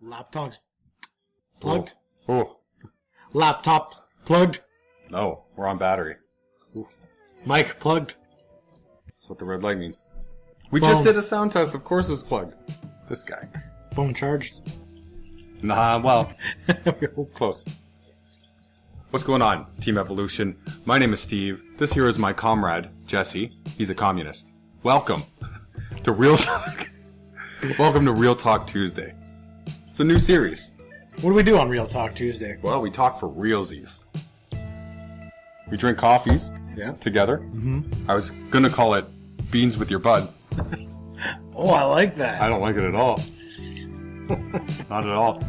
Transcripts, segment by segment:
Laptops plugged? Oh. Laptop plugged? No, we're on battery. Ooh. Mic plugged? That's what the red light means. We Phone. just did a sound test. Of course it's plugged. This guy. Phone charged? Nah, well, close. What's going on, Team Evolution? My name is Steve. This here is my comrade, Jesse. He's a communist. Welcome to Real Talk. Welcome to Real Talk Tuesday. It's a new series. What do we do on Real Talk Tuesday? Well, we talk for realsies. We drink coffees together. Mm-hmm. I was gonna call it Beans with Your Buds. Oh, I like that. I don't like it at all. Not at all.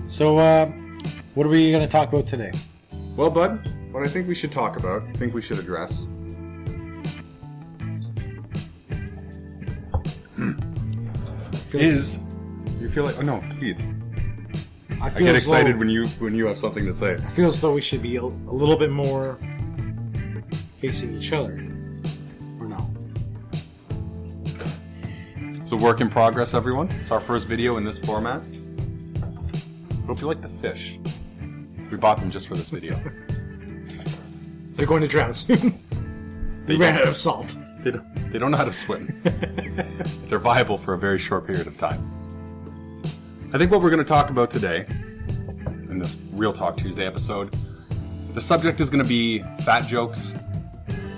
So, what are we going to talk about today? Well, bud, what I think we should talk about, I think we should address. You feel like? Oh no, please. I get excited when you have something to say. I feel as though we should be a little bit more facing each other. Or no? It's a work in progress, everyone. It's our first video in this format. Hope you like the fish. We bought them just for this video. They're going to drown soon. They ran out of salt. They don't know how to swim. They're viable for a very short period of time. I think what we're going to talk about today, in this Real Talk Tuesday episode, the subject is going to be fat jokes.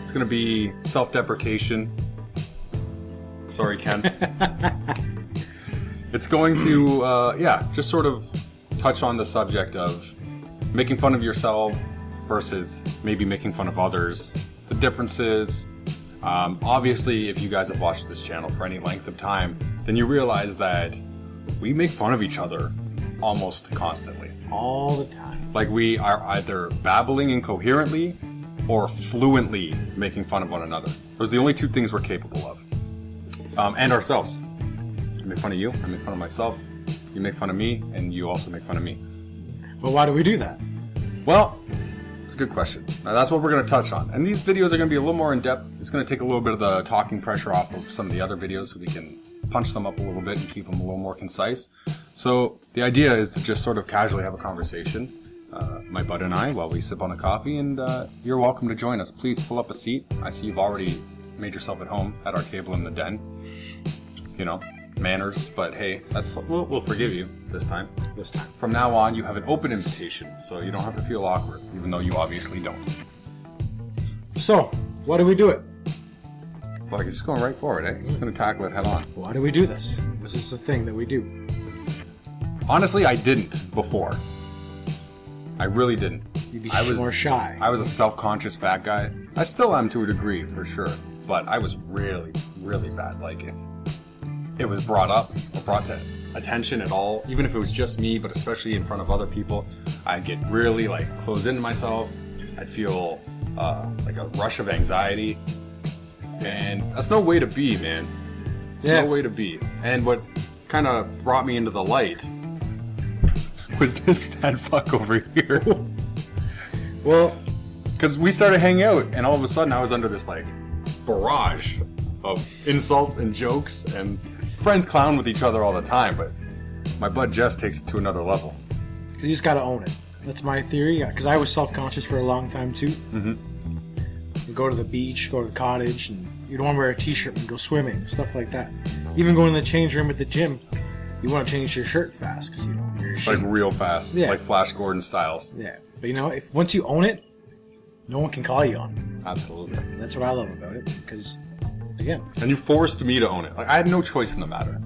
It's going to be self-deprecation. Sorry, Ken. It's going to, just sort of touch on the subject of making fun of yourself versus maybe making fun of others, the differences. Obviously, if you guys have watched this channel for any length of time, then you realize that we make fun of each other almost constantly. All the time. Like we are either babbling incoherently or fluently making fun of one another. Those are the only two things we're capable of. And ourselves. I make fun of you, I make fun of myself, you make fun of me, and you also make fun of me. But why do we do that? Well, it's a good question. Now that's what we're going to touch on. And these videos are going to be a little more in-depth. It's going to take a little bit of the talking pressure off of some of the other videos so we can punch them up a little bit and keep them a little more concise. So the idea is to just sort of casually have a conversation, my bud and I, while we sip on a coffee, and you're welcome to join us. Please pull up a seat. I see you've already made yourself at home at our table in the den. You know, manners, but hey, we'll forgive you this time. From now on, you have an open invitation, so you don't have to feel awkward, even though you obviously don't. So, why do we do it? Well, you're just going right for it, eh? You're just going to tackle it head on. Why do we do this? Was this a thing that we do? Honestly, I didn't before. I really didn't. You'd be more shy. I was a self-conscious fat guy. I still am to a degree, for sure. But I was really, really bad. Like, if it was brought up or brought to attention at all, even if it was just me, but especially in front of other people, I'd get really, close into myself. I'd feel like a rush of anxiety. And that's no way to be, man. It's no way to be. And what kind of brought me into the light was this fat fuck over here. Well, because we started hanging out, and all of a sudden I was under this, barrage of insults and jokes, and friends clown with each other all the time, but my bud Jess takes it to another level. You just gotta own it. That's my theory, because I was self-conscious for a long time, too. Mm-hmm. You go to the beach, go to the cottage, and you don't want to wear a t-shirt when you go swimming, stuff like that. Even going to the change room at the gym, you want to change your shirt fast, because, you're ashamed. Like real fast, like Flash Gordon styles. Yeah, but if once you own it, no one can call you on it. Absolutely. And that's what I love about it, because, again. And you forced me to own it. I had no choice in the matter.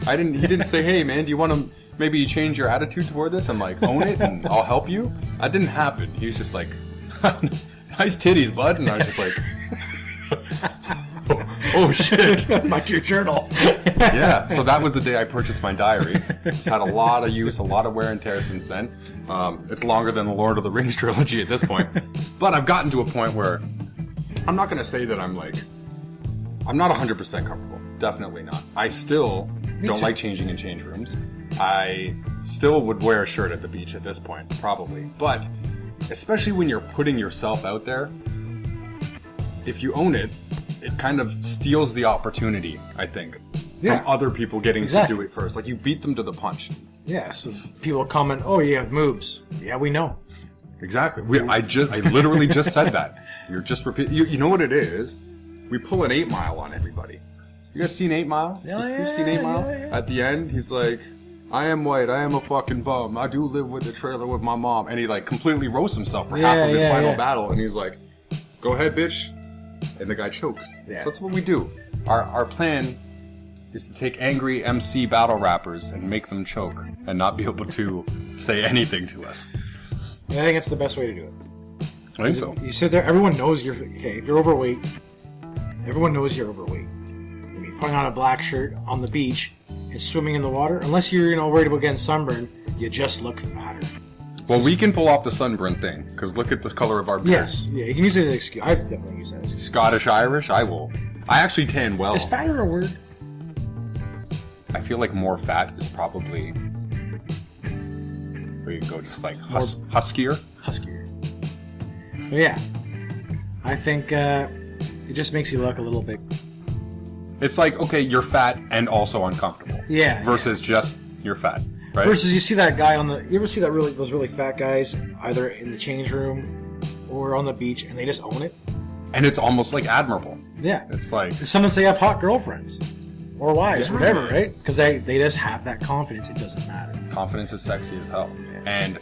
He didn't say, hey man, do you want to maybe change your attitude toward this and own it and I'll help you? That didn't happen. He was just like, nice titties, bud. And I was just like, oh shit. Like your journal. Yeah, so that was the day I purchased my diary. It's had a lot of use, a lot of wear and tear since then. It's longer than the Lord of the Rings trilogy at this point. But I've gotten to a point where I'm not going to say that I'm not 100% comfortable. Definitely not. I still don't like changing in change rooms. I still would wear a shirt at the beach at this point, probably. But especially when you're putting yourself out there, if you own it it kind of steals the opportunity, I think, Yeah. from other people getting Exactly. to do it first. Like, you beat them to the punch. Yeah, so people comment, "Oh, you have moobs." Yeah, we know. Exactly. I literally just said that. You're just repeating. You know what it is? We pull an 8 Mile on everybody. You guys seen 8 Mile? You've seen 8 Mile? Yeah. At the end, he's like, I am white, I am a fucking bum, I do live with the trailer with my mom. And he like completely roasts himself for half of his final battle. And he's like, go ahead, bitch. And the guy chokes. Yeah. So that's what we do. Our plan is to take angry MC battle rappers and make them choke and not be able to say anything to us. I think it's the best way to do it. I think so. You sit there, everyone knows you're okay. If you're overweight, everyone knows you're overweight. I mean, putting on a black shirt on the beach and swimming in the water, unless you're worried about getting sunburned, you just look fatter. Well, we can pull off the sunburn thing because look at the color of our beards. Yes, yeah, you can use it as an excuse. I've definitely used that as an excuse. Scottish Irish, I will. I actually tan well. Is fatter a word? I feel like more fat is probably where you go, just like huskier. Huskier. But yeah, I think it just makes you look a little bit. It's like, okay, you're fat and also uncomfortable. Yeah. Versus just you're fat, right? Versus you see that guy you ever see those really fat guys either in the change room or on the beach and they just own it? And it's almost like admirable. Yeah. It's like, Some say have hot girlfriends or wives, Yeah. whatever, right? Because they just have that confidence. It doesn't matter. confidence is sexy as hell. And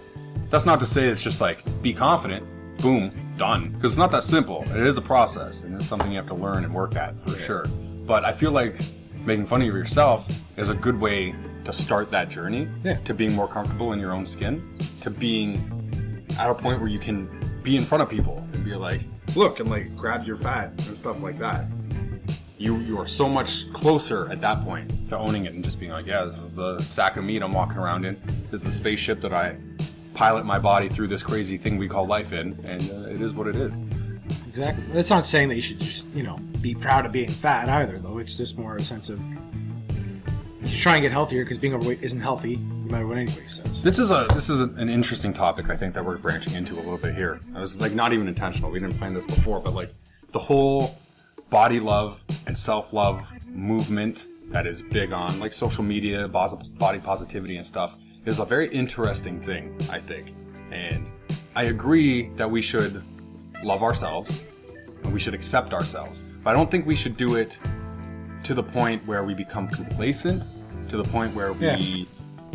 that's not to say it's just like, be confident, boom, done. Because it's not that simple. It is a process, and it's something you have to learn and work at for sure. But I feel like making fun of yourself is a good way to start that journey to being more comfortable in your own skin, to being at a point where you can be in front of people and be like, look, and like grab your fat and stuff like that. You are so much closer at that point to owning it and just being like, yeah, this is the sack of meat I'm walking around in. This is the spaceship that I pilot my body through this crazy thing we call life in, and it is what it is. Exactly. That's not saying that you should just, be proud of being fat either, though. It's just more a sense of you should try and get healthier because being overweight isn't healthy, no matter what anybody says. This is an interesting topic, I think, that we're branching into a little bit here. It was like not even intentional. We didn't plan this before, but like the whole body love and self-love movement that is big on like social media, body positivity and stuff is a very interesting thing, I think. And I agree that we should love ourselves and we should accept ourselves. But I don't think we should do it to the point where we become complacent, to the point where we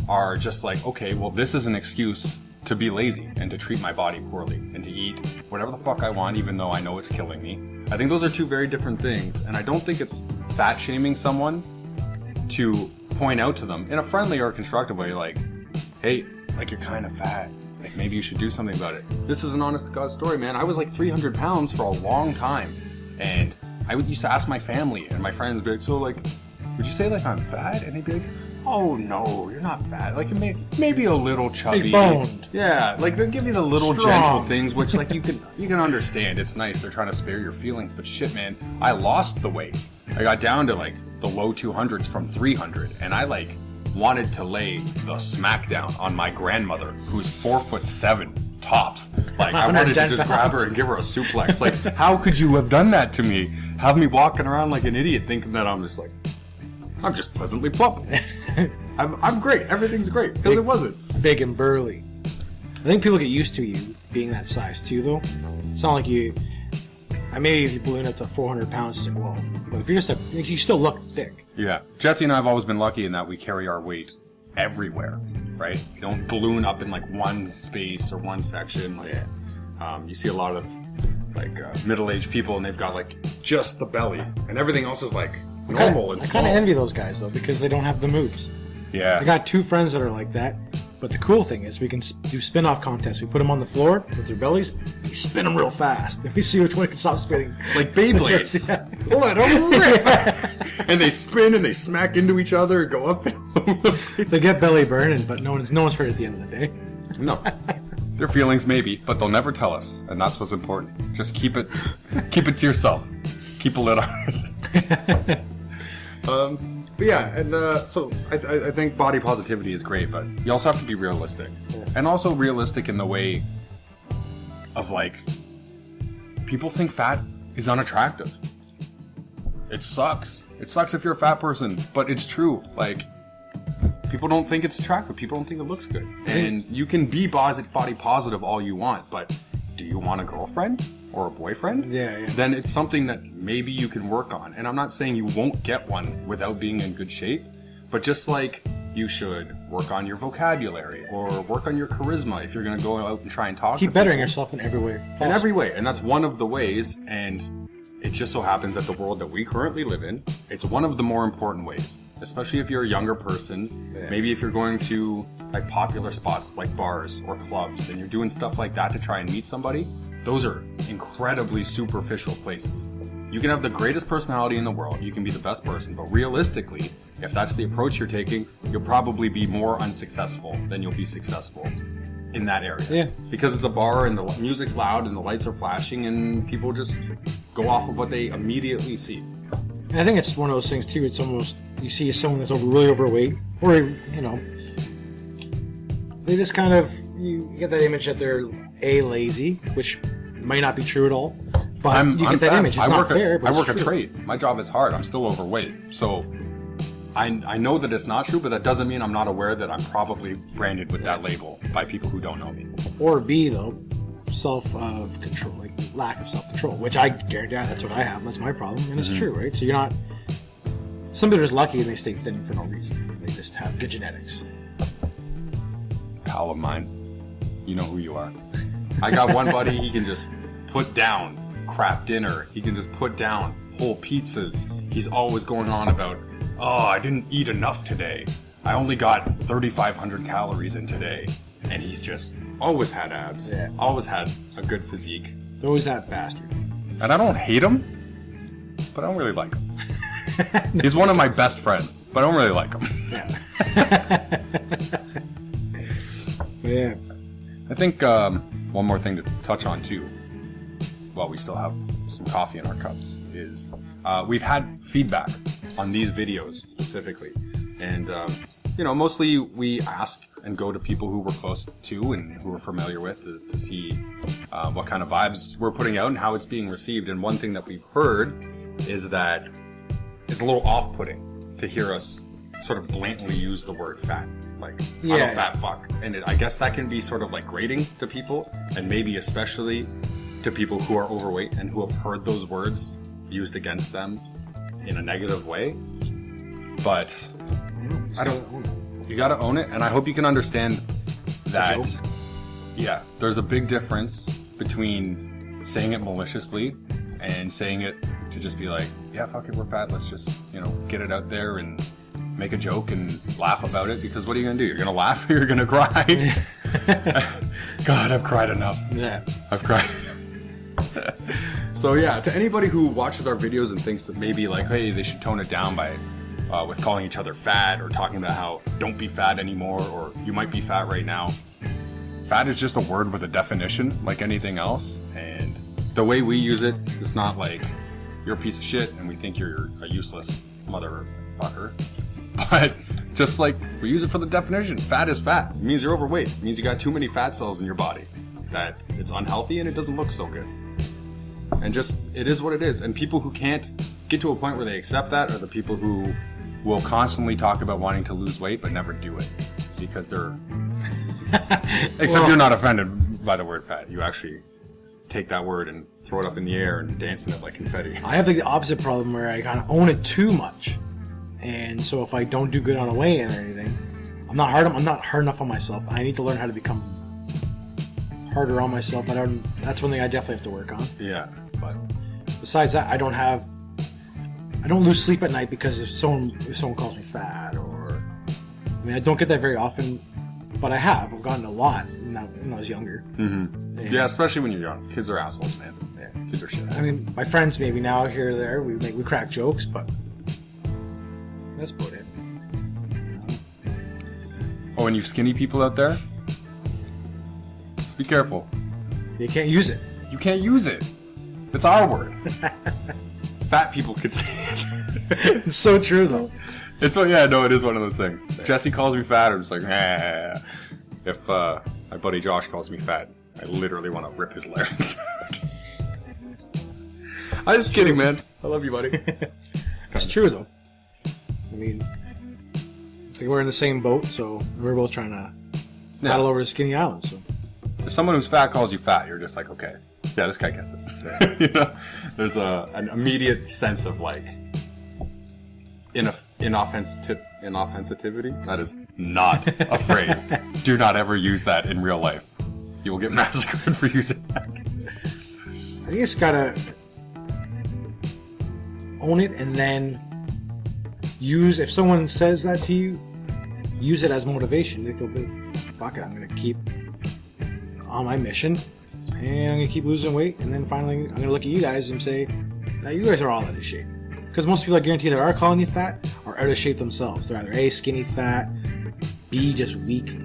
are just like, okay, well, this is an excuse to be lazy and to treat my body poorly and to eat whatever the fuck I want, even though I know it's killing me. I think those are two very different things, and I don't think it's fat shaming someone to point out to them in a friendly or constructive way, like, hey, like you're kind of fat. Like maybe you should do something about it. This is an honest to God story, man. I was like 300 pounds for a long time, and I used to ask my family and my friends, be like, so like, would you say like I'm fat? And they'd be like, oh no, you're not fat. Like maybe a little chubby. Big boned. Yeah, like they'll give you the little Strong. gentle things, which like you can understand. It's nice. They're trying to spare your feelings, but shit, man, I lost the weight. I got down to like the low 200s from 300, and I like wanted to lay the smackdown on my grandmother, who's 4'7" tops. Like I wanted to just grab her and give her a suplex. Like, how could you have done that to me? Have me walking around like an idiot, thinking that I'm just pleasantly plump. I'm great. Everything's great because it wasn't. Big and burly. I think people get used to you being that size too, though. It's not like you. Maybe if you balloon up to 400 pounds, it's like, whoa. But if you're just you still look thick. Yeah. Jesse and I have always been lucky in that we carry our weight everywhere, right? We don't balloon up in like one space or one section. Like, you see a lot of like middle-aged people and they've got like just the belly and everything else is like normal and I small. kind of envy those guys though because they don't have the moves. Yeah. I got 2 friends that are like that. But the cool thing is we can do spin-off contests. We put them on the floor with their bellies. We spin them real fast. And we see which one can stop spinning. Like Beyblades. Let them rip. And they spin and they smack into each other and go up. They get belly burning, but no one's hurt at the end of the day. No. Their feelings maybe, but they'll never tell us. And that's what's important. Just keep it to yourself. Keep a lid on it. But yeah, and so I think body positivity is great, but you also have to be realistic. And also realistic in the way of like, people think fat is unattractive. it sucks. It sucks if you're a fat person, but it's true. Like, people don't think it's attractive. People don't think it looks good. And you can be body positive all you want, but do you want a girlfriend or a boyfriend? Yeah. Then it's something that maybe you can work on. And I'm not saying you won't get one without being in good shape, but just like you should work on your vocabulary or work on your charisma if you're going to go out and try and talk. Keep bettering yourself in every way. In every way. And that's one of the ways. And it just so happens that the world that we currently live in, it's one of the more important ways. Especially if you're a younger person. Yeah. Maybe if you're going to like popular spots like bars or clubs and you're doing stuff like that to try and meet somebody. Those are incredibly superficial places. You can have the greatest personality in the world. You can be the best person. But realistically, if that's the approach you're taking, you'll probably be more unsuccessful than you'll be successful in that area. Yeah. Because it's a bar and the music's loud and the lights are flashing and people just go off of what they immediately see. And I think it's one of those things too. It's almost, you see someone that's really overweight, or, you know, they just kind of, you get that image that they're lazy, which might not be true at all. But you get that image. It's not fair, but I work it's a true. trade. My job is hard. I'm still overweight. So I know that it's not true, but that doesn't mean I'm not aware that I'm probably branded with that label by people who don't know me. Or B, though, self-control, like lack of self-control, which I guarantee that's what I have. That's my problem, and it's true, right? So you're not... Some people are just lucky and they stay thin for no reason. They just have good genetics. Pal of mine, you know who you are. I got one buddy, he can just put down craft dinner. He can just put down whole pizzas. He's always going on about, oh, I didn't eat enough today. I only got 3,500 calories in today. And he's just always had abs. Yeah. Always had a good physique. There's always that bastard. And I don't hate him, but I don't really like him. No, he's one of my best friends, but I don't really like him. Yeah. Yeah. I think one more thing to touch on too, while we still have some coffee in our cups, is we've had feedback on these videos specifically. And, mostly we ask and go to people who we're close to and who we're familiar with to see what kind of vibes we're putting out and how it's being received. And one thing that we've heard is that it's a little off-putting to hear us sort of blatantly use the word fat. Like, I'm a fat fuck. And I guess that can be sort of like grating to people, and maybe especially to people who are overweight and who have heard those words used against them in a negative way. But you gotta own it, and I hope you can understand that, there's a big difference between saying it maliciously and saying it to just be like, yeah, fuck it, we're fat, let's just, get it out there and make a joke and laugh about it, because what are you gonna do? You're gonna laugh or you're gonna cry? God, I've cried enough. Yeah. I've cried. So yeah, to anybody who watches our videos and thinks that maybe like, hey, they should tone it down by with calling each other fat or talking about how don't be fat anymore or you might be fat right now. Fat is just a word with a definition like anything else, and the way we use it is not like you're a piece of shit and we think you're a useless motherfucker. But just like we use it for the definition, fat is fat. It means you're overweight. It means you got too many fat cells in your body. That it's unhealthy and it doesn't look so good. And just, it is what it is. And people who can't get to a point where they accept that are the people who will constantly talk about wanting to lose weight but never do it. Because they're... Except you're not offended by the word fat. You actually take that word and throw it up in the air and dance in it like confetti. I have the opposite problem where I kind of own it too much. And so if I don't do good on a weigh-in or anything, I'm not hard enough on myself. I need to learn how to become harder on myself. That's one thing I definitely have to work on. Yeah. But besides that, I don't lose sleep at night because if someone calls me fat, or I don't get that very often, but I've gotten a lot when I was younger. Mm-hmm. Yeah, especially when you're young. Kids are assholes, man. Yeah. Kids are shit. My friends maybe now here or there we crack jokes, but that's about it. Oh, and you skinny people out there, just be careful. You can't use it. You can't use it. It's our word. Fat people could say it. It's so true, though. It is one of those things. If Jesse calls me fat, I'm just like, eh. If my buddy Josh calls me fat, I literally want to rip his larynx out. I'm just kidding, man. I love you, buddy. It's true, though. I mean, it's like we're in the same boat, so we're both trying to battle over the skinny island. So if someone who's fat calls you fat, you're just like, okay, yeah, this guy gets it. You know, there's an immediate sense of like inoffensivity. That is not a phrase. Do not ever use that in real life. You will get massacred for using that. I think it's gotta own it, and then use, if someone says that to you, use it as motivation. It could be, fuck it, I'm gonna keep on my mission, and I'm gonna keep losing weight, and then finally I'm gonna look at you guys and say, now you guys are all out of shape. Because most people, I guarantee, that are calling you fat are out of shape themselves. They're either A, skinny fat, B, just weak.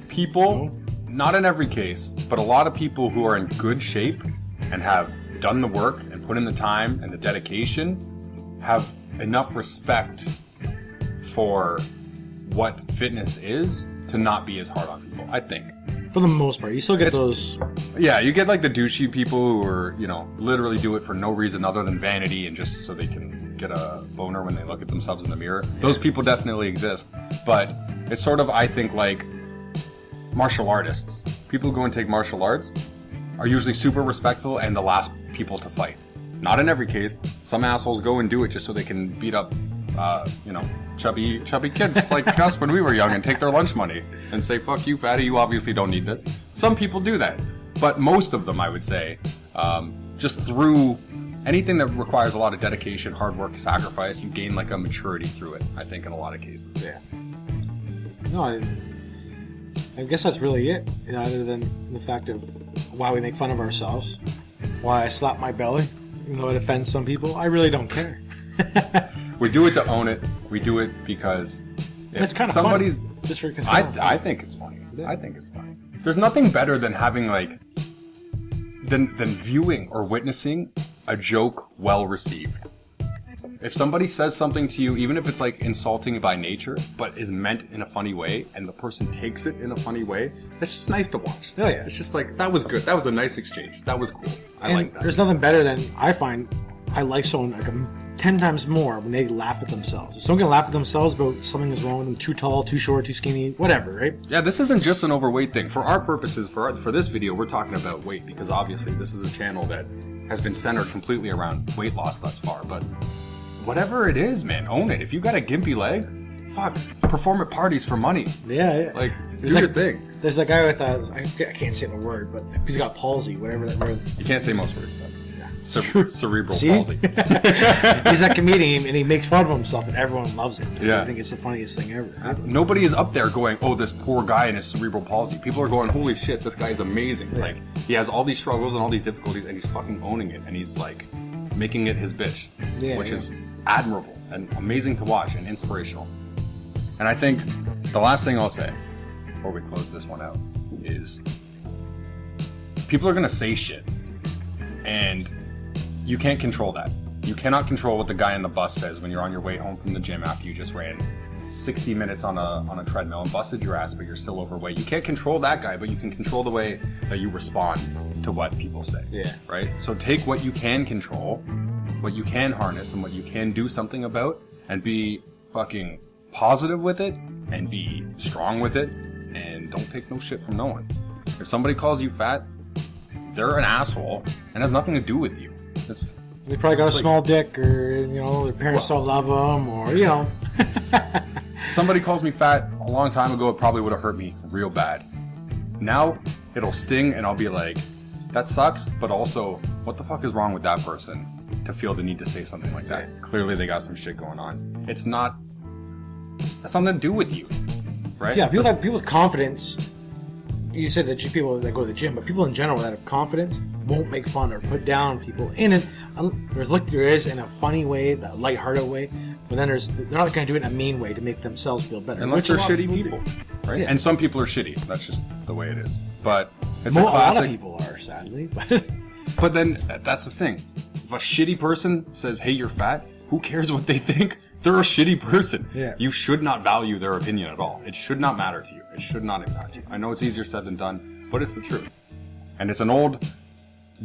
People, not in every case, but a lot of people who are in good shape and have done the work and put in the time and the dedication have enough respect for what fitness is to not be as hard on people, I think. For the most part. You still get those... Yeah, you get like the douchey people who are, you know, literally do it for no reason other than vanity and just so they can get a boner when they look at themselves in the mirror. Those people definitely exist. But it's sort of, I think, like martial artists. People who go and take martial arts are usually super respectful and the last people to fight. Not in every case. Some assholes go and do it just so they can beat up, you know, chubby kids like us when we were young and take their lunch money and say, fuck you, fatty, you obviously don't need this. Some people do that. But most of them, I would say, just through anything that requires a lot of dedication, hard work, sacrifice, you gain like a maturity through it, I think, in a lot of cases. Yeah. No, I guess that's really it, other than the fact of why we make fun of ourselves, why I slap my belly, even though it offends some people. I really don't care. We do it to own it. We do it because it's kind of somebody's. Funny. Just for I think it's funny. Yeah. I think it's funny. There's nothing better than having like than viewing or witnessing a joke well received. If somebody says something to you, even if it's like insulting by nature, but is meant in a funny way, and the person takes it in a funny way, it's just nice to watch. Oh yeah, it's just like, that was good. That was a nice exchange. That was cool. I like that. There's nothing better than, I find, I like someone like 10 times more when they laugh at themselves. If someone can laugh at themselves about something is wrong with them, too tall, too short, too skinny, whatever, right? Yeah, this isn't just an overweight thing. For our purposes, for this video, we're talking about weight because obviously this is a channel that has been centered completely around weight loss thus far. But whatever it is, man, own it. If you got a gimpy leg, fuck, perform at parties for money. Yeah. Like, do your thing. There's a guy with I can't say the word, but he's got palsy, whatever that word. You can't say most words, but cerebral palsy. He's a comedian and he makes fun of himself and everyone loves it. Yeah. I think it's the funniest thing ever. Nobody is up there going, oh, this poor guy and his cerebral palsy. People are going, holy shit, this guy is amazing. Yeah. Like, he has all these struggles and all these difficulties and he's fucking owning it. And he's like making it his bitch, which is admirable and amazing to watch and inspirational. And I think the last thing I'll say before we close this one out is people are going to say shit and you can't control that. You cannot control what the guy on the bus says when you're on your way home from the gym after you just ran 60 minutes on a treadmill and busted your ass, but you're still overweight. You can't control that guy, but you can control the way that you respond to what people say. Yeah. Right? So take what you can control, what you can harness, and what you can do something about, and be fucking positive with it, and be strong with it, and don't take no shit from no one. If somebody calls you fat, they're an asshole, and has nothing to do with you. They probably got a small dick, or their parents don't love them, or Somebody calls me fat a long time ago, it probably would have hurt me real bad. Now it'll sting, and I'll be like, that sucks, but also, what the fuck is wrong with that person to feel the need to say something like that? Yeah. Clearly, they got some shit going on. It's something to do with you, right? Yeah, people with confidence. You said that people that go to the gym, but people in general that have confidence won't make fun or put down people in it. There is in a funny way, a lighthearted way, but then they're not going to do it in a mean way to make themselves feel better. Unless they're shitty people, right? Yeah. And some people are shitty. That's just the way it is. But it's a classic. A lot of people are, sadly. But then that's the thing. If a shitty person says, "Hey, you're fat," who cares what they think? They're a shitty person. Yeah. You should not value their opinion at all. It should not matter to you. It should not impact you. I know it's easier said than done, but it's the truth. And it's an old,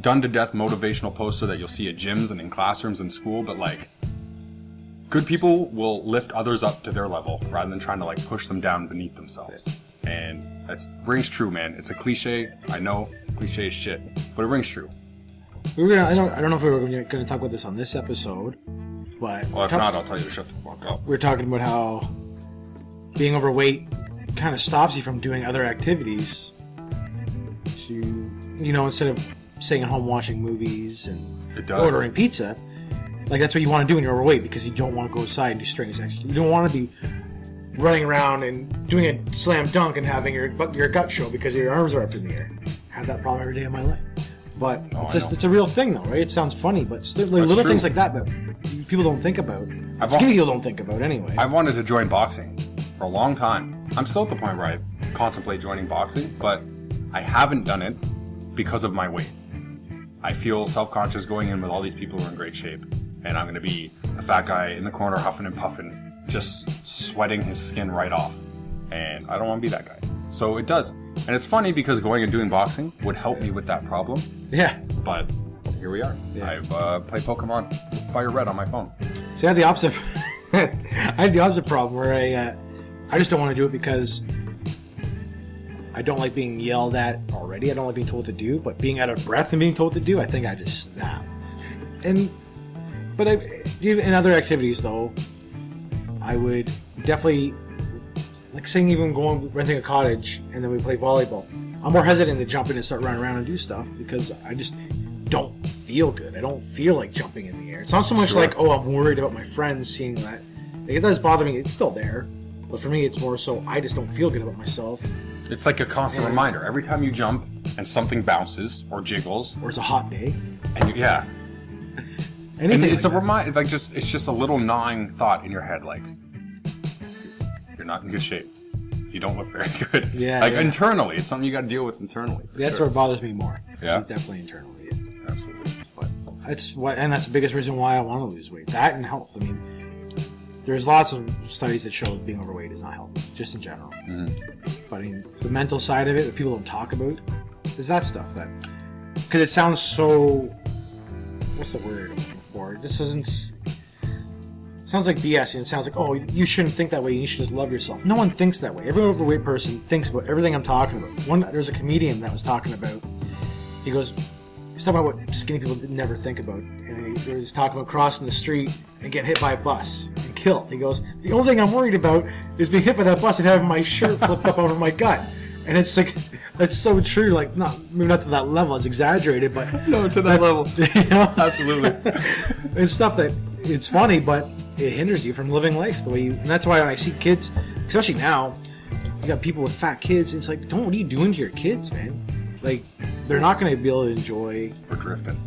done-to-death motivational poster that you'll see at gyms and in classrooms in school, but like, good people will lift others up to their level rather than trying to like push them down beneath themselves. And that rings true, man. It's a cliche. I know it's cliche as shit, but it rings true. I don't know if we were going to talk about this on this episode, but Well, if not, I'll tell you to shut the fuck up. we're talking about how being overweight kind of stops you from doing other activities. To, you know, instead of staying at home watching movies and It does. ordering pizza, like that's what you want to do when you're overweight, because you don't want to go outside and do strenuous exercise. You don't want to be running around and doing a slam dunk and having your gut show because your arms are up in the air. I had that problem every day of my life. But it's a real thing though, right? It sounds funny, but it's little true. things like that people don't think about. Skinny people don't think about anyway. I've wanted to join boxing for a long time. I'm still at the point where I contemplate joining boxing, but I haven't done it because of my weight. I feel self-conscious going in with all these people who are in great shape, and I'm going to be the fat guy in the corner huffing and puffing, just sweating his skin right off. And I don't want to be that guy. So it does. And it's funny because going and doing boxing would help me with that problem. Yeah. But here we are. Yeah. I've played Pokemon Fire Red on my phone. See, I have the opposite. I have the opposite problem where I just don't want to do it because I don't like being yelled at already. I don't like being told to do, but being out of breath and being told to do, I think I just snap. But in other activities though, I would definitely, like saying even renting a cottage and then we play volleyball. I'm more hesitant to jump in and start running around and do stuff because I just don't feel good. I don't feel like jumping in the air. It's not so much like, oh, I'm worried about my friends seeing that. Like, it does bother me. It's still there. But for me, it's more so I just don't feel good about myself. It's like a constant reminder. Every time you jump and something bounces or jiggles. Or it's a hot day. And yeah. Anything. And it's a reminder, like it's just a little gnawing thought in your head, like, you're not in good shape. You don't look very good. Yeah. Internally, it's something you got to deal with internally. That's where it bothers me more. Yeah. It's definitely internally. Yeah. Absolutely. But that's the biggest reason why I want to lose weight. That and health. I mean, there's lots of studies that show being overweight is not healthy, just in general. Mm-hmm. But I mean, the mental side of it that people don't talk about is that stuff that, because it sounds so, what's the word I'm looking for? This sounds like BS, and it sounds like, oh, you shouldn't think that way, you should just love yourself. No one thinks that way. Every overweight person thinks about everything I'm talking about. There's a comedian that was talking about, he's talking about what skinny people never think about, and he was talking about crossing the street and getting hit by a bus and killed. He goes, the only thing I'm worried about is being hit by that bus and having my shirt flipped up over my gut. And it's like, that's so true. Like, maybe not to that level, it's exaggerated, but No, to that level. You know? Absolutely. It's stuff that, it's funny, but it hinders you from living life the way you, and that's why when I see kids, especially now, you got people with fat kids, it's like, what are you doing to your kids, man? Like, they're not going to be able to enjoy. We're drifting.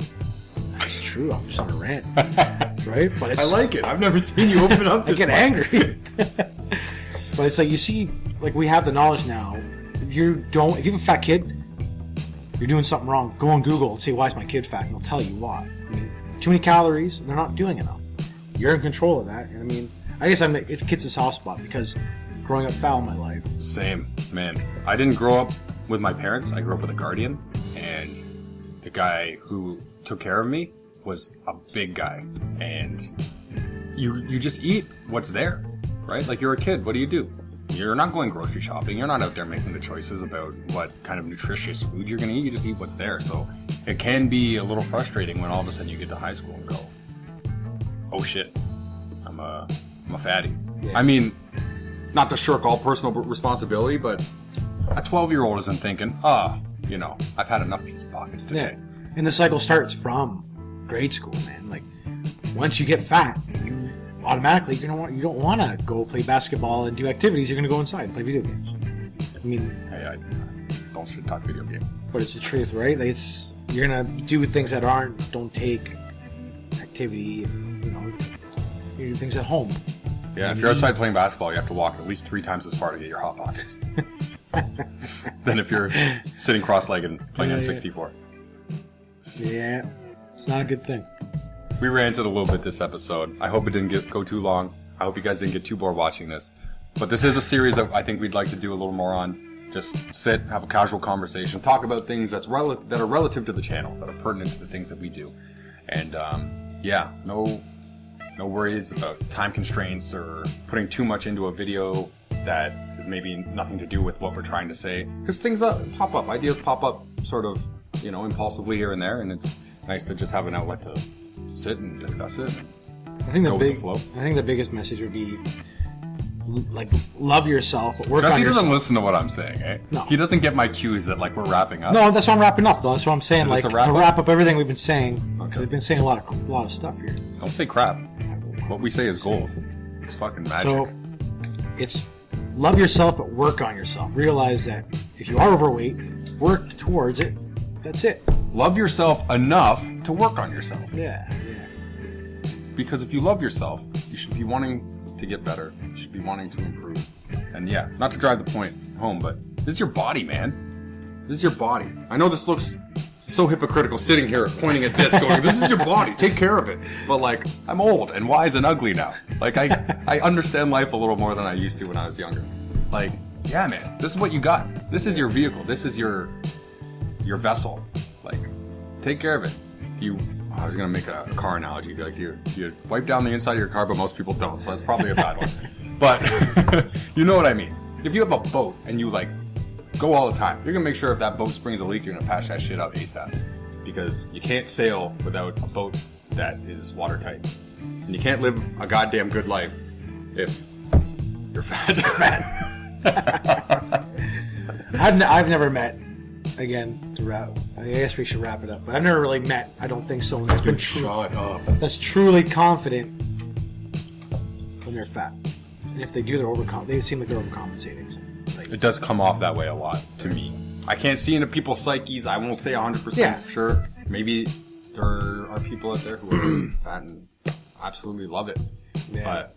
That's true. I'm just on a rant, right? But it's, I like it. I've never seen you open up I this get much. angry. But it's like, you see, like, we have the knowledge now. If you have a fat kid, you're doing something wrong. Go on Google and say, why is my kid fat? And they'll tell you why. I mean, too many calories, they're not doing enough. You're in control of that. And I mean, I guess it's a soft spot because growing up foul in my life. Same, man. I didn't grow up with my parents. I grew up with a guardian, and the guy who took care of me was a big guy. And you just eat what's there, right? Like, you're a kid. What do? You're not going grocery shopping. You're not out there making the choices about what kind of nutritious food you're going to eat. You just eat what's there. So it can be a little frustrating when all of a sudden you get to high school and go, oh shit, I'm a fatty. Yeah. I mean, not to shirk all personal responsibility, but a 12-year-old isn't thinking, I've had enough pizza pockets today. Yeah. And the cycle starts from grade school, man. Like, once you get fat, you automatically you don't want to go play basketball and do activities. You're going to go inside and play video games. I mean, Hey, I don't talk video games. but it's the truth, right? Like, you're going to do things that don't take activity. You do things at home. Yeah, if you're outside playing basketball, you have to walk at least 3 times as far to get your Hot Pockets than if you're sitting cross-legged and playing N64. Yeah, it's not a good thing. We ranted a little bit this episode. I hope it didn't go too long. I hope you guys didn't get too bored watching this. But this is a series that I think we'd like to do a little more on. Just sit, have a casual conversation, talk about things that are relative to the channel, that are pertinent to the things that we do. And, no No worries about time constraints or putting too much into a video that is maybe nothing to do with what we're trying to say. Because things pop up, ideas pop up sort of, impulsively here and there, and it's nice to just have an outlet to sit and discuss it. I think go with the flow. I think the biggest message would be love yourself, but work on he yourself. Doesn't listen to what I'm saying, eh? No. He doesn't get my cues that we're wrapping up. No, that's why I'm wrapping up, though. That's what I'm saying. Is this To a wrap-up? wrap up everything we've been saying. Okay. We've been saying a lot of stuff here. Don't say crap. What we say is gold. It's fucking magic. So it's love yourself, but work on yourself. Realize that if you are overweight, work towards it. That's it. Love yourself enough to work on yourself. Yeah. Because if you love yourself, you should be wanting to get better. You should be wanting to improve. And yeah, not to drive the point home, but this is your body, man. This is your body. I know this looks so hypocritical sitting here pointing at this going, this is your body, take care of it. But I'm old and wise and ugly now. I understand life a little more than I used to when I was younger. Yeah, man, this is what you got. This is your vehicle. This is your vessel. Take care of it. I was going to make a car analogy. You wipe down the inside of your car, but most people don't, so that's probably a bad one. But you know what I mean. If you have a boat and you go all the time, you're going to make sure if that boat springs a leak, you're going to patch that shit out ASAP. Because you can't sail without a boat that is watertight. And you can't live a goddamn good life if you're fat. I've never met, again, to wrap. I guess we should wrap it up. But I've never really met, I don't think, someone that's been shut up. That's truly confident when they're fat. And if they do, they seem like they're overcompensating. So, it does come off that way a lot to me. I can't see into people's psyches. I won't say 100% for sure. Maybe there are people out there who are fat and absolutely love it. Yeah. But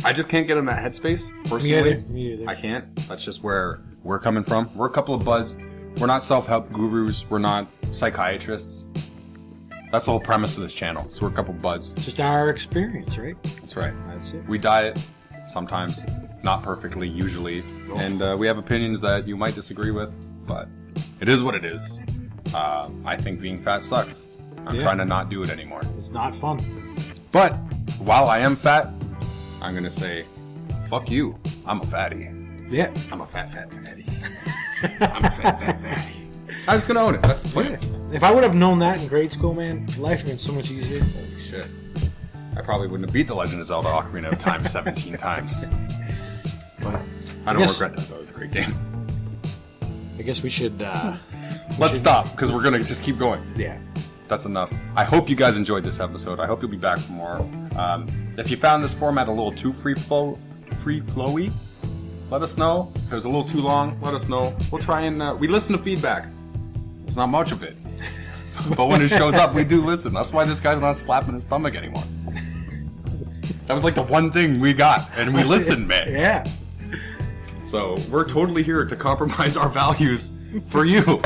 I just can't get in that headspace, personally. Me either. I can't. That's just where we're coming from. We're a couple of buds. We're not self-help gurus. We're not psychiatrists. That's the whole premise of this channel. So we're a couple of buds. It's just our experience, right? That's right. That's it. We diet sometimes, not perfectly, usually. Oh. And we have opinions that you might disagree with, but it is what it is. I think being fat sucks. I'm trying to not do it anymore. It's not fun. But while I am fat, I'm going to say, fuck you. I'm a fatty. Yeah. I'm a fat fatty. I'm a fat fatty. I'm just going to own it. That's the plan. Yeah. If I would have known that in grade school, man, life would have been so much easier. Holy shit. I probably wouldn't have beat The Legend of Zelda Ocarina of Time 17 times. But I don't regret that, though. It was a great game. I guess we should... Let's stop, because we're going to just keep going. Yeah. That's enough. I hope you guys enjoyed this episode. I hope you'll be back for more. If you found this format a little too free-flowy, let us know. If it was a little too long, let us know. We'll try and... we listen to feedback. There's not much of it. But when it shows up, we do listen. That's why this guy's not slapping his stomach anymore. That was the one thing we got, and we listened, man. Yeah. So we're totally here to compromise our values for you.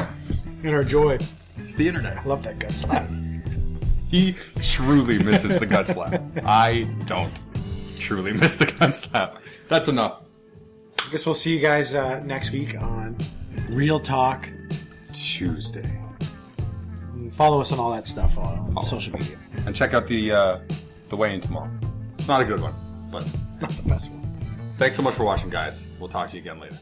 And our joy. It's the internet. I love that gut slap. He truly misses the gut slap. I don't truly miss the gut slap. That's enough. I guess we'll see you guys next week on Real Talk Tuesday. Follow us on all that stuff on social media. And check out the weigh-in tomorrow. It's not a good one, but not the best one. Thanks so much for watching, guys. We'll talk to you again later.